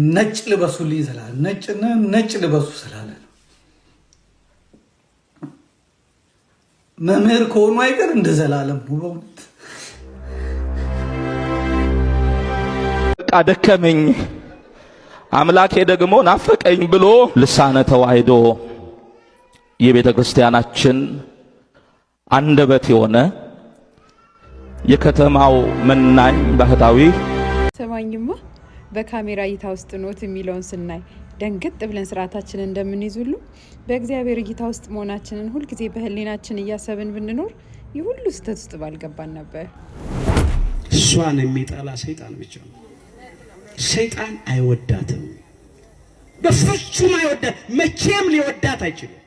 ነጭ ልበሱልኝ ስላለ ነጭ ልበሱ ስላለ ነው። መምህር ከሆኑ አይቀር እንደ ዘላለም ነው በእውነት። በቃ ደከመኝ አምላኬ ደግሞ ናፈቀኝ ብሎ ልሳነ ተዋሕዶ የቤተ ክርስቲያናችን አንደበት የሆነ የከተማው መናኝ ባህታዊ ሰማኝማ በካሜራ እይታ ውስጥ ኖት የሚለውን ስናይ ደንገጥ ብለን ስርዓታችንን እንደምንይዝ ሁሉ በእግዚአብሔር እይታ ውስጥ መሆናችንን ሁልጊዜ በህሊናችን እያሰብን ብንኖር ይሁሉ ስህተት ውስጥ ባልገባን ነበር። እሷን የሚጠላ ሰይጣን ብቻ ነው። ሰይጣን አይወዳትም፣ በፍጹም አይወዳት፣ መቼም ሊወዳት አይችልም።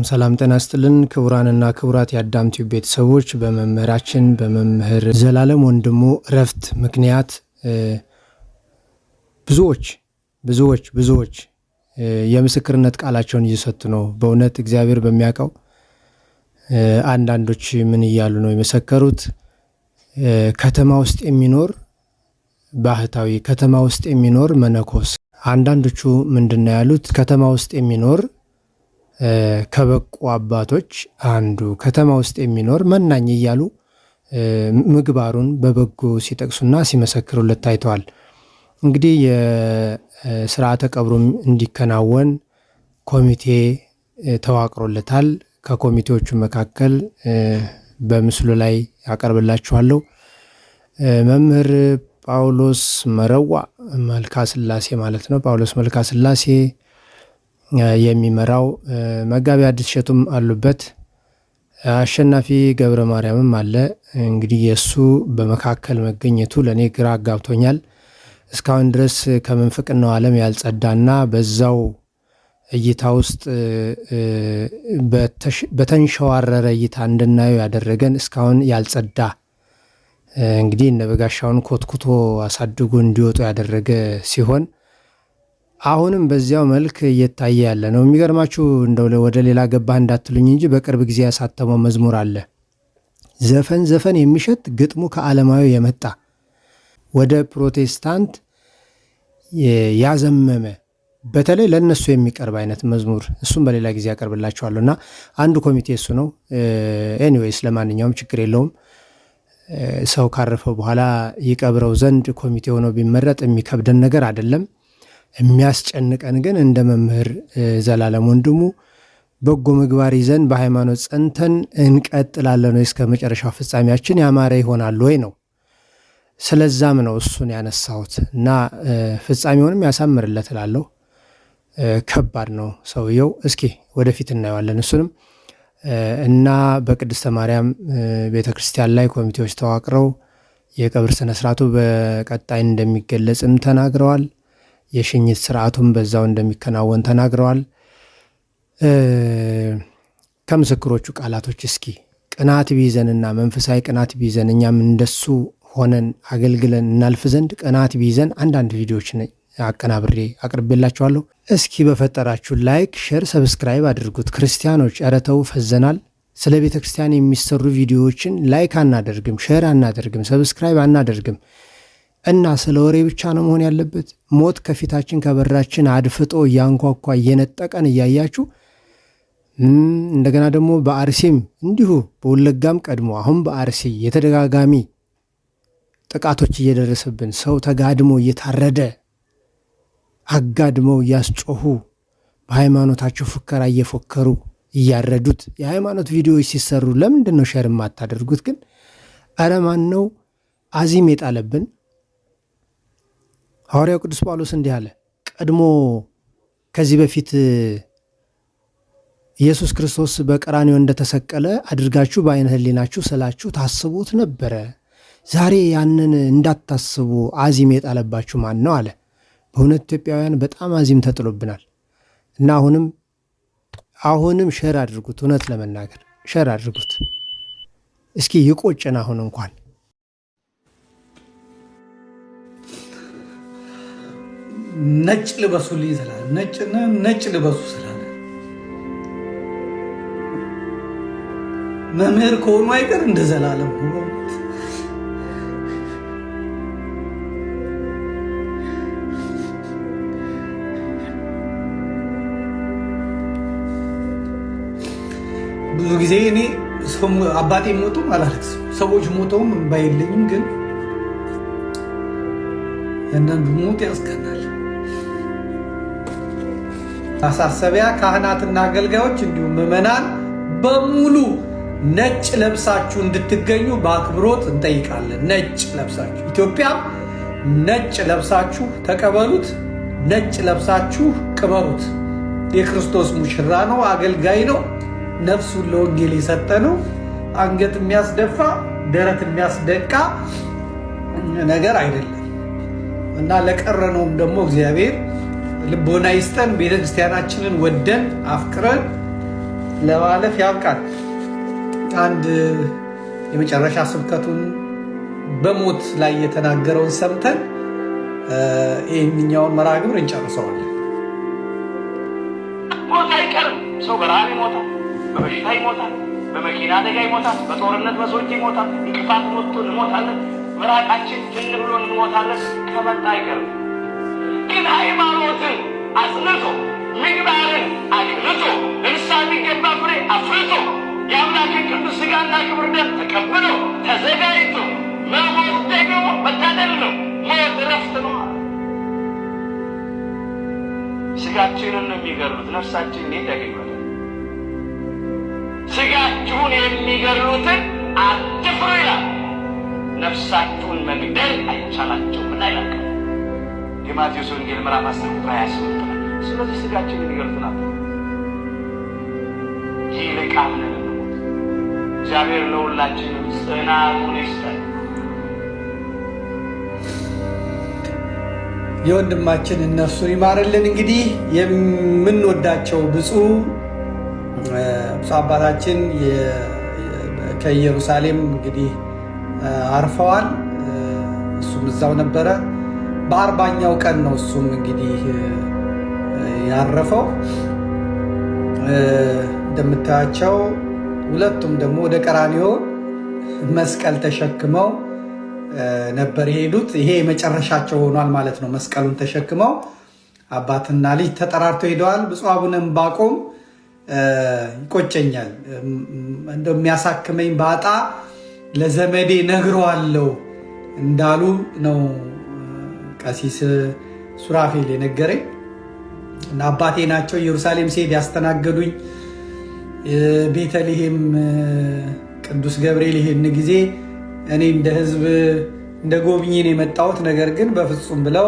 ሰላም ጤና ይስጥልን ክቡራንና ክቡራት የአዳም ቲዩብ ቤተሰቦች፣ በመምህራችን በመምህር ዘላለም ወንድሙ እረፍት ምክንያት ብዙዎች የምስክርነት ቃላቸውን እየሰጡ ነው። በእውነት እግዚአብሔር በሚያውቀው አንዳንዶች ምን እያሉ ነው የመሰከሩት? ከተማ ውስጥ የሚኖር ባህታዊ፣ ከተማ ውስጥ የሚኖር መነኮስ። አንዳንዶቹ ምንድነው ያሉት? ከተማ ውስጥ የሚኖር ከበቁ አባቶች አንዱ ከተማ ውስጥ የሚኖር መናኝ እያሉ ምግባሩን በበጎ ሲጠቅሱና ሲመሰክሩለት ታይተዋል። እንግዲህ የስርዓተ ቀብሩም እንዲከናወን ኮሚቴ ተዋቅሮለታል። ከኮሚቴዎቹ መካከል በምስሉ ላይ ያቀርብላችኋለሁ። መምህር ጳውሎስ መረዋ መልካ ስላሴ ማለት ነው። ጳውሎስ መልካ ስላሴ የሚመራው መጋቢ አዲስ ሸቱም አሉበት። አሸናፊ ገብረ ማርያምም አለ። እንግዲህ የሱ በመካከል መገኘቱ ለኔ ግራ አጋብቶኛል። እስካሁን ድረስ ከምንፍቅናው ዓለም ያልጸዳና በዛው እይታ ውስጥ በተንሸዋረረ እይታ እንድናየው ያደረገን እስካሁን ያልጸዳ እንግዲህ እነ በጋሻውን ኮትኩቶ አሳድጎ እንዲወጡ ያደረገ ሲሆን አሁንም በዚያው መልክ እየታየ ያለ ነው። የሚገርማችሁ እንደው ወደ ሌላ ገባህ እንዳትሉኝ እንጂ በቅርብ ጊዜ ያሳተመው መዝሙር አለ። ዘፈን የሚሸት ግጥሙ ከዓለማዊ የመጣ ወደ ፕሮቴስታንት ያዘመመ በተለይ ለነሱ የሚቀርብ አይነት መዝሙር፣ እሱም በሌላ ጊዜ ያቀርብላችኋለሁ እና አንዱ ኮሚቴ እሱ ነው። ኤኒዌይስ ለማንኛውም ችግር የለውም። ሰው ካረፈው በኋላ ይቀብረው ዘንድ ኮሚቴ ሆኖ ቢመረጥ የሚከብደን ነገር አይደለም። የሚያስጨንቀን ግን እንደ መምህር ዘላለም ወንድሙ በጎ ምግባር ይዘን በሃይማኖት ጸንተን እንቀጥላለን ወይ እስከ መጨረሻው ፍጻሜያችን ያማረ ይሆናል ወይ ነው። ስለዛም ነው እሱን ያነሳሁት እና ፍጻሜውንም ያሳምርለት እላለሁ። ከባድ ነው ሰውየው። እስኪ ወደፊት እናየዋለን እሱንም እና በቅድስተ ማርያም ቤተክርስቲያን ላይ ኮሚቴዎች ተዋቅረው የቀብር ስነ ስርዓቱ በቀጣይ እንደሚገለጽም ተናግረዋል። የሽኝት ስርዓቱም በዛው እንደሚከናወን ተናግረዋል። ከምስክሮቹ ቃላቶች እስኪ ቅናት ቢይዘንና መንፈሳዊ ቅናት ቢይዘን እኛም እንደሱ ሆነን አገልግለን እናልፍ ዘንድ ቅናት ቢይዘን አንዳንድ ቪዲዮዎችን አቀናብሬ አቅርቤላችኋለሁ። እስኪ በፈጠራችሁ ላይክ፣ ሼር፣ ሰብስክራይብ አድርጉት። ክርስቲያኖች ኧረ ተው ፈዘናል። ስለ ቤተ ክርስቲያን የሚሰሩ ቪዲዮዎችን ላይክ አናደርግም፣ ሼር አናደርግም፣ ሰብስክራይብ አናደርግም እና ስለ ወሬ ብቻ ነው መሆን ያለበት። ሞት ከፊታችን ከበራችን አድፍጦ እያንኳኳ እየነጠቀን እያያችሁ እንደገና ደግሞ በአርሲም እንዲሁ በወለጋም ቀድሞ አሁን በአርሲ የተደጋጋሚ ጥቃቶች እየደረሰብን ሰው ተጋድሞ እየታረደ አጋድመው እያስጮሁ በሃይማኖታቸው ፉከራ እየፎከሩ እያረዱት የሃይማኖት ቪዲዮዎች ሲሰሩ ለምንድን ነው ሼር የማታደርጉት ግን? ኧረ ማን ነው አዚም የጣለብን? ሐዋርያው ቅዱስ ጳውሎስ እንዲህ አለ። ቀድሞ ከዚህ በፊት ኢየሱስ ክርስቶስ በቀራንዮ እንደተሰቀለ አድርጋችሁ በዓይነ ሕሊናችሁ ስላችሁ ታስቡት ነበረ። ዛሬ ያንን እንዳታስቡ አዚም የጣለባችሁ ማን ነው አለ። በእውነት ኢትዮጵያውያን በጣም አዚም ተጥሎብናል እና አሁንም ሼር አድርጉት። እውነት ለመናገር ሼር አድርጉት እስኪ ይቆጭን። አሁን እንኳን ነጭ ልበሱልኝ ስላለ ነጭ ልበሱ ስላለ መምህር ከሆኑ አይቀር እንደ ዘላለም ነው። ብዙ ጊዜ እኔ አባቴ ሞቱም አላለቅስም፣ ሰዎች ሞተውም እምባ የለኝም። ግን አንዳንዱ ሞት ያስቀናል። ማሳሰቢያ፣ ካህናትና አገልጋዮች እንዲሁም ምዕመናን በሙሉ ነጭ ለብሳችሁ እንድትገኙ በአክብሮት እንጠይቃለን። ነጭ ለብሳችሁ ኢትዮጵያ ነጭ ለብሳችሁ ተቀበሉት። ነጭ ለብሳችሁ ቅበሩት። የክርስቶስ ሙሽራ ነው፣ አገልጋይ ነው፣ ነፍሱን ለወንጌል የሰጠ ነው። አንገት የሚያስደፋ ደረት የሚያስደቃ ነገር አይደለም እና ለቀረነውም ደግሞ እግዚአብሔር ልቦና ይስጠን። ቤተክርስቲያናችንን ወደን አፍቅረን ለማለፍ ያብቃል። አንድ የመጨረሻ ስብከቱን በሞት ላይ የተናገረውን ሰምተን ይህኛውን መርሃ ግብር እንጨርሰዋለን። ሞት አይቀርም። ሰው በረሃብ ይሞታል፣ በበሽታ ይሞታል፣ በመኪና አደጋ ይሞታል፣ በጦርነት በሰዎች ይሞታል። እንቅፋት ሞቶ እንሞታለን፣ ምራቃችን ትን ብሎን እንሞታለን። ከመጣ አይቀርም። ግን ሃይማኖትን አጽንቶ ምግባርን አቅንቶ ለምሳሌ የሚገባ ፍሬ አፍርቶ የአምላክን ቅዱስ ሥጋና ክቡር ደም ተቀብሎ ተዘጋጅቶ መሞት ደግሞ መታደል ነው። ሞት እረፍት ነው። ሥጋችንን ነው የሚገድሉት፣ ነፍሳችን እንዴት ያገኟል? ሥጋችሁን የሚገድሉትን አትፍሩ ይላል። ነፍሳችሁን መግደል አይቻላቸውም እና ይላል የማቴዎስ ወንጌል ምዕራፍ 10 ቁጥር 28 ላይ። ስለዚህ ሥጋችንን የሚገድሉትን ይልቅ አምነን እንሞት። እግዚአብሔር ለሁላችንም ጽናቱን ይስጠን። የወንድማችን እነሱን ይማርልን። እንግዲህ የምንወዳቸው ብፁዕ አባታችን ከኢየሩሳሌም እንግዲህ አርፈዋል። እሱም እዛው ነበረ። በ40ኛው ቀን ነው እሱም እንግዲህ ያረፈው። እንደምታያቸው ሁለቱም ደግሞ ወደ ቀራንዮ መስቀል ተሸክመው ነበር የሄዱት። ይሄ የመጨረሻቸው ሆኗል ማለት ነው። መስቀሉን ተሸክመው አባትና ልጅ ተጠራርተው ሄደዋል። ብፁዕ አቡነ ዕንባቆም ይቆጨኛል እንደሚያሳክመኝ ባጣ ለዘመዴ ነግረዋለሁ እንዳሉ ነው ቀሲስ ሱራፌል የነገረኝ እና አባቴ ናቸው። ኢየሩሳሌም ሲሄድ ያስተናገዱኝ ቤተልሔም ቅዱስ ገብርኤል ይሄን ጊዜ እኔ እንደ ሕዝብ እንደ ጎብኝን የመጣሁት ነገር ግን በፍጹም ብለው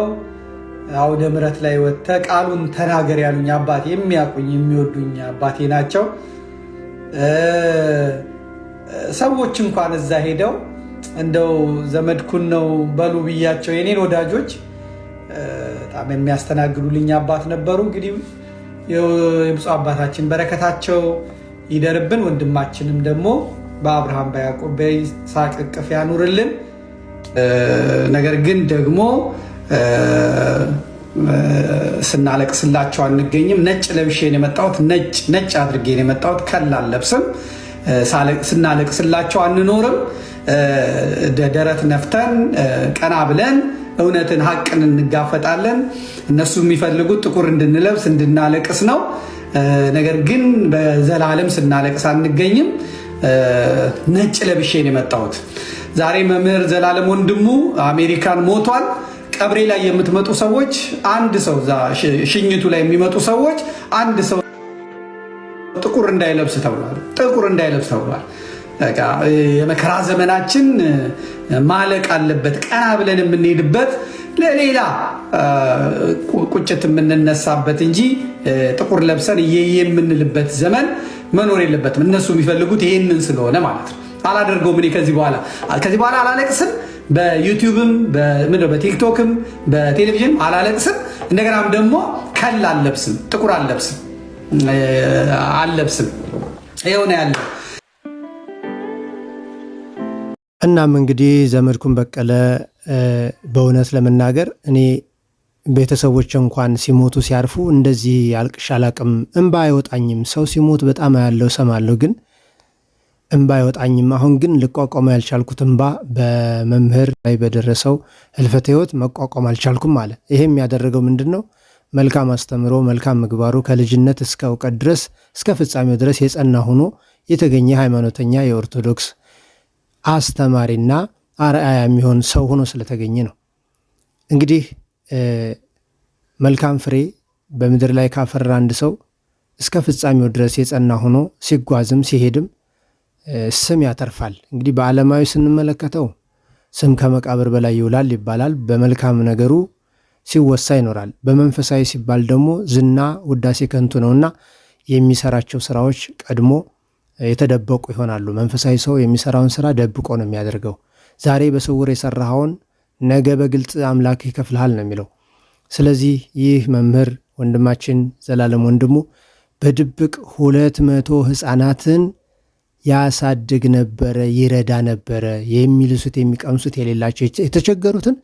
አውደ ምሕረት ላይ ወጥተ ቃሉን ተናገር ያሉኝ አባቴ፣ የሚያውቁኝ የሚወዱኝ አባቴ ናቸው። ሰዎች እንኳን እዛ ሄደው እንደው ዘመድኩን ነው በሉ ብያቸው የኔን ወዳጆች በጣም የሚያስተናግዱልኝ አባት ነበሩ። እንግዲህ የብፁዕ አባታችን በረከታቸው ይደርብን። ወንድማችንም ደግሞ በአብርሃም በያዕቆብ በይስሐቅ እቅፍ ያኑርልን። ነገር ግን ደግሞ ስናለቅስላቸው አንገኝም። ነጭ ለብሼን የመጣሁት ነጭ አድርጌን የመጣሁት ከላ አልለብስም። ስናለቅስላቸው አንኖርም። ደረት ነፍተን ቀና ብለን እውነትን ሀቅን እንጋፈጣለን። እነሱ የሚፈልጉት ጥቁር እንድንለብስ እንድናለቅስ ነው። ነገር ግን በዘላለም ስናለቅስ አንገኝም። ነጭ ለብሼን የመጣሁት ዛሬ መምህር ዘላለም ወንድሙ አሜሪካን ሞቷል። ቀብሬ ላይ የምትመጡ ሰዎች አንድ ሰው ሽኝቱ ላይ የሚመጡ ሰዎች አንድ ሰው ጥቁር እንዳይለብስ ተብሏል። ጥቁር እንዳይለብስ ተብሏል። የመከራ ዘመናችን ማለቅ አለበት። ቀና ብለን የምንሄድበት ለሌላ ቁጭት የምንነሳበት እንጂ ጥቁር ለብሰን የምንልበት ዘመን መኖር የለበትም። እነሱ የሚፈልጉት ይሄንን ስለሆነ ማለት ነው። አላደርገውም። እኔ ከዚህ በኋላ አላለቅስም። በዩቲዩብም በቲክቶክም በቴሌቪዥን አላለቅስም። እንደገናም ደግሞ ከል አልለብስም፣ ጥቁር አልለብስም። ይኸው ነው ያለው። እናም እንግዲህ ዘመድኩን በቀለ በእውነት ለመናገር እኔ ቤተሰቦች እንኳን ሲሞቱ ሲያርፉ እንደዚህ አልቅሼ አላቅም። እንባ አይወጣኝም። ሰው ሲሞት በጣም ያለው ሰማለሁ፣ ግን እንባ አይወጣኝም። አሁን ግን ልቋቋም ያልቻልኩት እንባ በመምህር ላይ በደረሰው ህልፈተ ህይወት መቋቋም አልቻልኩም አለ። ይሄም ያደረገው ምንድን ነው? መልካም አስተምሮ መልካም ምግባሩ ከልጅነት እስከ እውቀት ድረስ እስከ ፍጻሜው ድረስ የጸና ሆኖ የተገኘ ሃይማኖተኛ የኦርቶዶክስ አስተማሪና አርአያ የሚሆን ሰው ሆኖ ስለተገኘ ነው። እንግዲህ መልካም ፍሬ በምድር ላይ ካፈራ አንድ ሰው እስከ ፍጻሜው ድረስ የጸና ሆኖ ሲጓዝም ሲሄድም ስም ያተርፋል። እንግዲህ በዓለማዊ ስንመለከተው ስም ከመቃብር በላይ ይውላል ይባላል። በመልካም ነገሩ ሲወሳ ይኖራል። በመንፈሳዊ ሲባል ደግሞ ዝና ውዳሴ ከንቱ ነውና የሚሰራቸው ስራዎች ቀድሞ የተደበቁ ይሆናሉ። መንፈሳዊ ሰው የሚሰራውን ስራ ደብቆ ነው የሚያደርገው። ዛሬ በስውር የሰራኸውን ነገ በግልጽ አምላክ ይከፍልሃል ነው የሚለው። ስለዚህ ይህ መምህር ወንድማችን ዘላለም ወንድሙ በድብቅ 200 ሕፃናትን ያሳድግ ነበረ፣ ይረዳ ነበረ። የሚልሱት የሚቀምሱት የሌላቸው የተቸገሩትን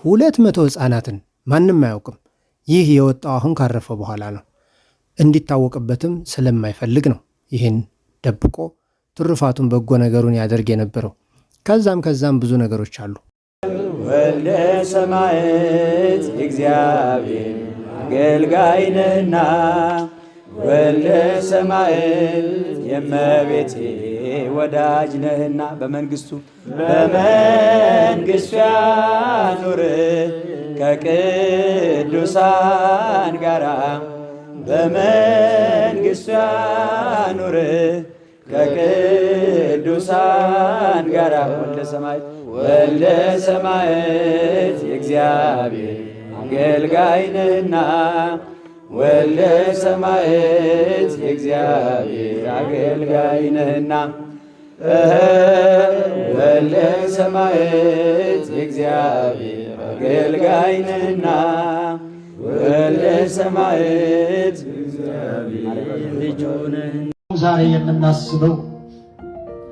200 ሕፃናትን ማንም አያውቅም። ይህ የወጣው አሁን ካረፈ በኋላ ነው። እንዲታወቅበትም ስለማይፈልግ ነው ይህን ደብቆ ትሩፋቱን በጎ ነገሩን ያደርግ የነበረው። ከዛም ብዙ ነገሮች አሉ። ወልደ ሰማዕት እግዚአብሔር አገልጋይ ነህና፣ ወልደ ሰማዕት የእመቤቴ ወዳጅ ነህና፣ በመንግስቱ ያኑር ከቅዱሳን ጋራ፣ በመንግስቱ ያኑር ከቅዱሳን ጋራ። ወልደ ሰማዕት የእግዚአብሔር አገልጋይ ነህና፣ ወልደ ሰማዕት የእግዚአብሔር አገልጋይ ነህና፣ ወልደ ሰማዕት የእግዚአብሔር አገልጋይ ነህና፣ ወልደ ሰማዕት ልጁ ነህና። ዛሬ የምናስበው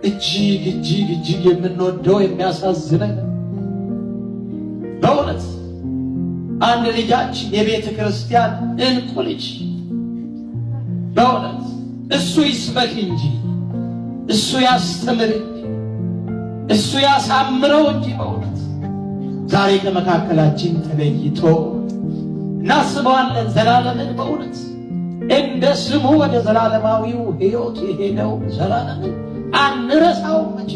እጅግ የምንወደው የሚያሳዝነን በእውነት አንድ ልጃችን የቤተ ክርስቲያን እንቁ ልጅ በእውነት እሱ ይስበክ እንጂ እሱ ያስተምር እንጂ እሱ ያሳምረው እንጂ በእውነት ዛሬ ከመካከላችን ተለይቶ እናስበዋለን። ዘላለምን በእውነት እንደ ስሙ ወደ ዘላለማዊው ሕይወት የሄደው ዘላለምን አንረሳው መቼ።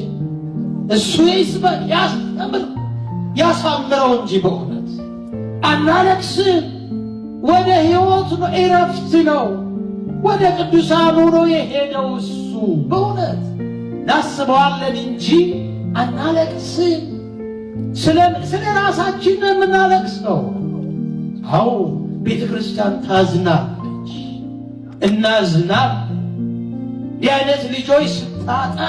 እሱ ይስበክ ያስተምር ያሳምረው እንጂ በእውነት አናለቅስም። ወደ ሕይወት ነው፣ ዕረፍት ነው። ወደ ቅዱሳኑ ነው የሄደው እሱ በእውነት እናስበዋለን እንጂ አናለቅስም። ስለ ራሳችን ነው የምናለቅሰው። አዎ ቤተ ክርስቲያን ታዝናለች፣ እናዝናል። እንዲህ አይነት ልጆች ስታጣ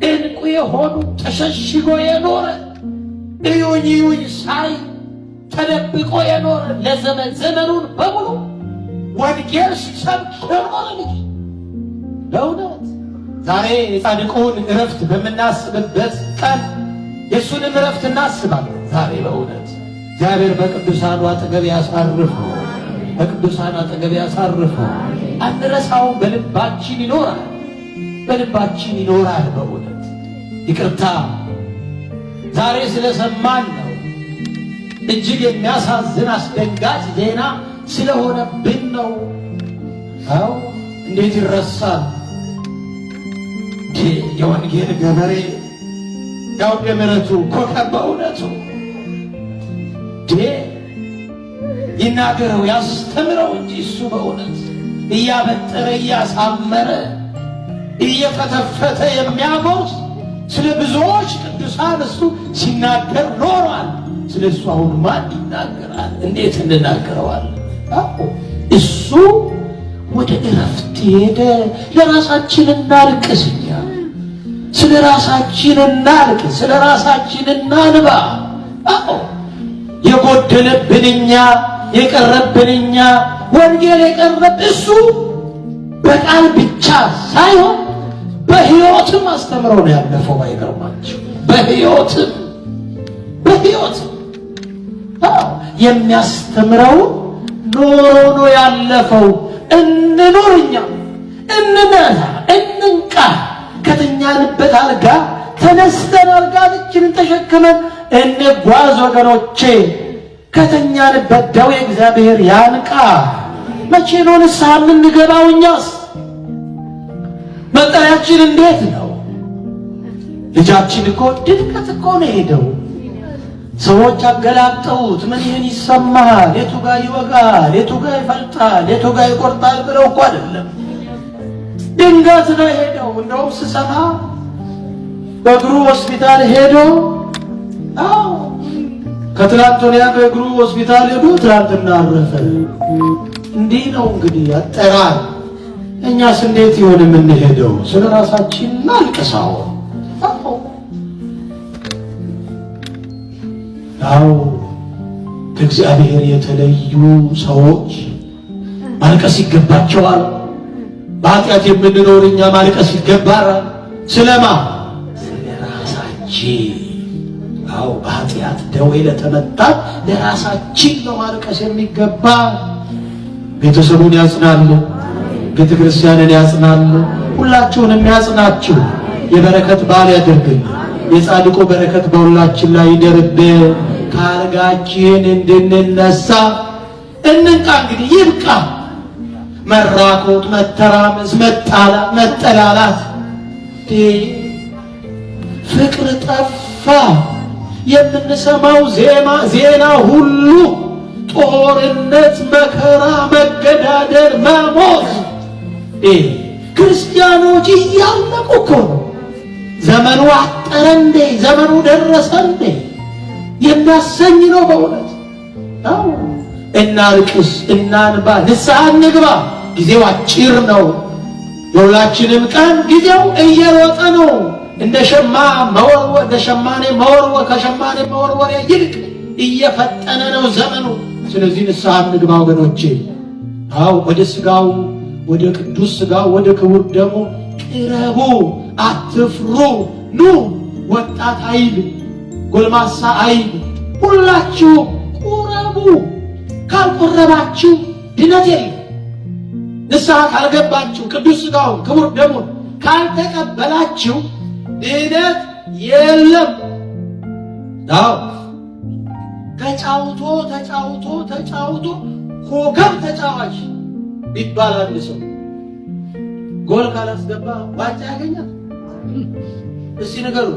እንቁ የሆኑ ተሸሽጎ የኖረ እዩኝ ሳይ ተደብቆ የኖረ ዘመኑን በሙሉ ወንጌል ሲሰብክ የኖረ ልጅ በእውነት ዛሬ የጻድቁን ዕረፍት በምናስብበት ቀን የእሱንም ዕረፍት እናስባለን። ዛሬ በእውነት እግዚአብሔር በቅዱሳኑ አጠገብ ያሳርፈው፣ በቅዱሳን አጠገብ ያሳርፈው። አንረሳው፣ በልባችን ይኖራል፣ በልባችን ይኖራል። በእውነት ይቅርታ ዛሬ ስለሰማን ነው። እጅግ የሚያሳዝን አስደንጋጭ ዜና ስለሆነብን ነው። አዎ እንዴት ይረሳል? የወንጌል ገበሬ የአውደ ምሕረቱ ኮከብ በእውነቱ ይናገረው ያስተምረው እንጂ እሱ በእውነት እያበጠረ እያሳመረ እየፈተፈተ የሚያጎርስ ስለ ብዙዎች ቅዱሳን እሱ ሲናገር ኖሯል። ስለ እሱ አሁን ማን ይናገራል? እንዴት እንናገረዋለን? እሱ ወደ ዕረፍት ሄደ። ለራሳችን እናልቅስ፣ እኛ ስለ ራሳችን እናልቅስ፣ ስለ ራሳችን እናንባ። የጎደለብን እኛ፣ የቀረብን እኛ፣ ወንጌል የቀረብ እሱ በቃል ብቻ ሳይሆን በሕይወትም አስተምሮ ነው ያለፈው። አይገርማችሁ? በሕይወትም የሚያስተምረው ኖሮ ነው ያለፈው። እንኑር፣ እኛ እንነሳ፣ እንንቃ። ከተኛንበት አልጋ ተነስተን አልጋችንን ተሸክመን እንጓዝ ወገኖቼ። ከተኛንበት ደዌ እግዚአብሔር ያንቃ። መቼ ነው ንስሐ የምንገባው? እኛስ መጠሪያችን እንዴት ነው? ልጃችን እኮ ድንገት እኮ ነው ሄደው ሰዎች አገላጠውት ምን ይህን ይሰማል፣ የቱ ጋር ይወጋል፣ የቱ ጋር ይፈልጣል፣ የቱ ጋር ይቆርጣል ብለው እኮ አይደለም። ድንገት ነው ሄደው። እንደውም ስሰማ በእግሩ ሆስፒታል ሄዶ ከትላንት ወዲያ በእግሩ ሆስፒታል ሄዶ ትላንትና አረፈ። እንዲህ ነው እንግዲህ አጠራር። እኛስ እንዴት ይሆን የምንሄደው? ስለ ራሳችን እናልቅሳው። አዎ ከእግዚአብሔር የተለዩ ሰዎች ማልቀስ ይገባቸዋል። በኃጢአት የምንኖር እኛ ማልቀስ ይገባናል። ስለማ ስለ ራሳችን። አዎ በኃጢአት ደዌ ለተመታን ለራሳችን ነው ማልቀስ የሚገባ። ቤተሰቡን ያጽናሉ፣ ቤተ ክርስቲያንን ያጽናሉ፣ ሁላችሁንም ያጽናችሁ። የበረከት በዓል ያድርግልን። የጻድቁ በረከት በሁላችን ላይ ይደርብን። ከአልጋችን እንድንነሳ እንንቃ። እንግዲህ ይብቃ መራቆት፣ መተራመስ፣ መጠላላት። ፍቅር ጠፋ። የምንሰማው ዜና ሁሉ ጦርነት፣ መከራ፣ መገዳደል፣ መሞት። ክርስቲያኖች እያለቁ እኮ ነው። ዘመኑ አጠረ እንዴ? ዘመኑ ደረሰ እንዴ? የሚያሰኝ ነው በእውነት። አዎ እናልቅስ፣ እናንባ፣ ንስሐ እንግባ። ጊዜው አጭር ነው። የሁላችንም ቀን ጊዜው እየሮጠ ነው። እንደ ሸማኔ መወርወር ከሸማኔ መወርወሪያ ይልቅ እየፈጠነ ነው ዘመኑ። ስለዚህ ንስሐ እንግባ ወገኖቼ። አዎ ወደ ስጋው፣ ወደ ቅዱስ ስጋው፣ ወደ ክቡር ደሙ ቅረቡ፣ አትፍሩ። ኑ ወጣት አይል፣ ጎልማሳ አይል፣ ሁላችሁ ቁረቡ። ካልቆረባችሁ ድነት የለም። ንስሐ ካልገባችሁ፣ ቅዱስ ስጋውን ክቡር ደሙን ካልተቀበላችሁ ድነት የለም። አዎ ተጫውቶ ኮከብ ተጫዋች ቢባል አንድ ሰው ጎል ካላስገባ ዋንጫ ያገኛል? እስቲ ንገሩ።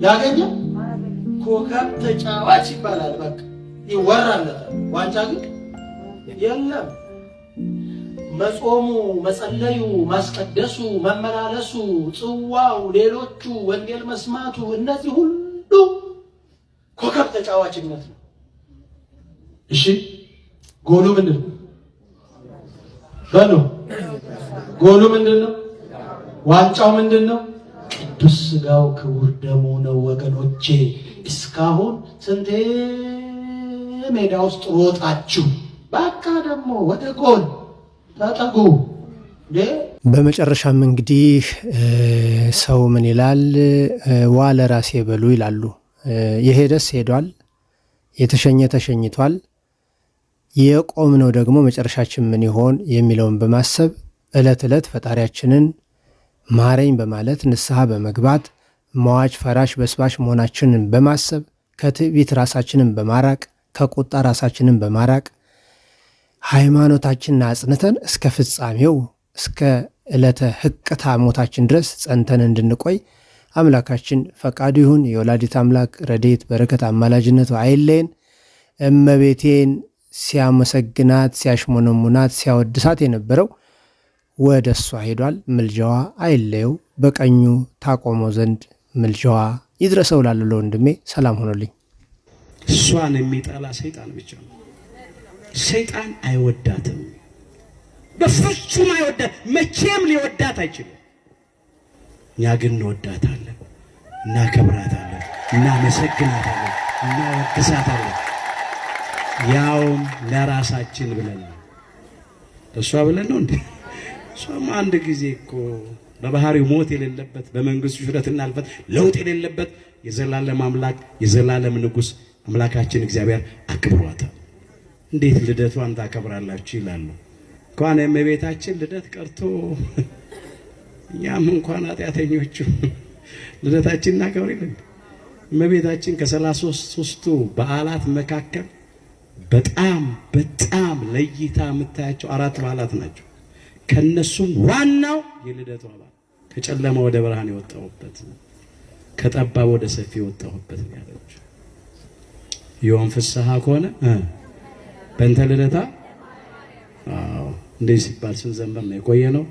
ያገኛል? ኮከብ ተጫዋች ይባላል፣ በቃ ይወራለታል። ዋንጫ ግን የለም። መጾሙ፣ መጸለዩ፣ ማስቀደሱ፣ መመላለሱ፣ ጽዋው፣ ሌሎቹ ወንጌል መስማቱ፣ እነዚህ ሁሉ ኮከብ ተጫዋችነት ነው። እሺ ጎሉ ምንድን ነው? በሉ ጎሉ ምንድን ነው? ዋንጫው ምንድን ነው? ቅዱስ ስጋው ክቡር ደሙ ነው ወገኖቼ። እስካሁን ስንቴ ሜዳ ውስጥ ሮጣችሁ፣ በቃ ደግሞ ወደ ጎል ተጠጉ። በመጨረሻም እንግዲህ ሰው ምን ይላል? ዋለ ራሴ በሉ ይላሉ። የሄደስ ሄዷል፣ የተሸኘ ተሸኝቷል። የቆምነው ደግሞ መጨረሻችን ምን ይሆን የሚለውን በማሰብ ዕለት ዕለት ፈጣሪያችንን ማረኝ በማለት ንስሐ በመግባት መዋች ፈራሽ በስባሽ መሆናችንን በማሰብ ከትዕቢት ራሳችንን በማራቅ ከቁጣ ራሳችንን በማራቅ ሃይማኖታችንን አጽንተን እስከ ፍጻሜው እስከ ዕለተ ሕቅታ ሞታችን ድረስ ጸንተን እንድንቆይ አምላካችን ፈቃዱ ይሁን። የወላዲት አምላክ ረድኤት በረከት አማላጅነቱ አይለየን። እመቤቴን ሲያመሰግናት ሲያሽሞነሙናት ሲያወድሳት የነበረው ወደ እሷ ሄዷል። ምልጃዋ አይለየው፣ በቀኙ ታቆመው ዘንድ ምልጃዋ ይድረሰው። ላለው ወንድሜ ሰላም ሆኖልኝ። እሷን የሚጠላ ሰይጣን ብቻ ነው። ሰይጣን አይወዳትም፣ በፍጹም አይወዳት፣ መቼም ሊወዳት አይችልም። እኛ ግን እንወዳታለን፣ እናከብራታለን፣ እናመሰግናታለን፣ እናወድሳታለን። ያውም ለራሳችን ብለን ነው። እሷ ብለን ነው እንዴ? እሷም አንድ ጊዜ እኮ በባህሪው ሞት የሌለበት በመንግስቱ ሽረትና አልፈት ለውጥ የሌለበት የዘላለም አምላክ የዘላለም ንጉሥ አምላካችን እግዚአብሔር አክብሯታል። እንዴት ልደቷን ታከብራላችሁ ይላሉ። እንኳን የእመቤታችን ልደት ቀርቶ እኛም እንኳን ኃጢአተኞቹ ልደታችን እናከብር የለን። እመቤታችን ከ33ቱ በዓላት መካከል በጣም ለይታ የምታያቸው 4 በዓላት ናቸው። ከነሱም ዋናው የልደቱ በዓል ከጨለማ ወደ ብርሃን የወጣሁበት ከጠባብ ወደ ሰፊ የወጣሁበት ነው ያለች። ዮም ፍስሐ ከሆነ በእንተ ልደታ እንደዚህ ሲባል ስንዘምር ነው የቆየ ነው።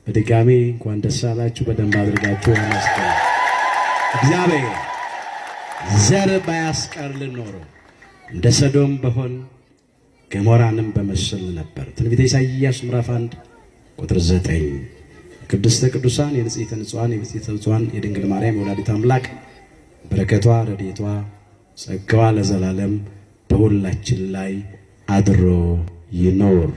በድጋሚ እንኳን ደስ አላችሁ። በደንብ አድርጋችሁ ያመስገኑ። እግዚአብሔር ዘር ባያስቀርልን ኖሮ እንደ ሰዶም በሆን ገሞራንም በመሰል ነበር። ትንቢተ ኢሳይያስ ምዕራፍ 1 ቁጥር 9 ቅድስተ ቅዱሳን የንጽሕተ ንጹሐን የብፅዕተ ብፁዓን የድንግል ማርያም የወላዲተ አምላክ በረከቷ ረድኤቷ ጸጋዋ ለዘላለም በሁላችን ላይ አድሮ ይኖር።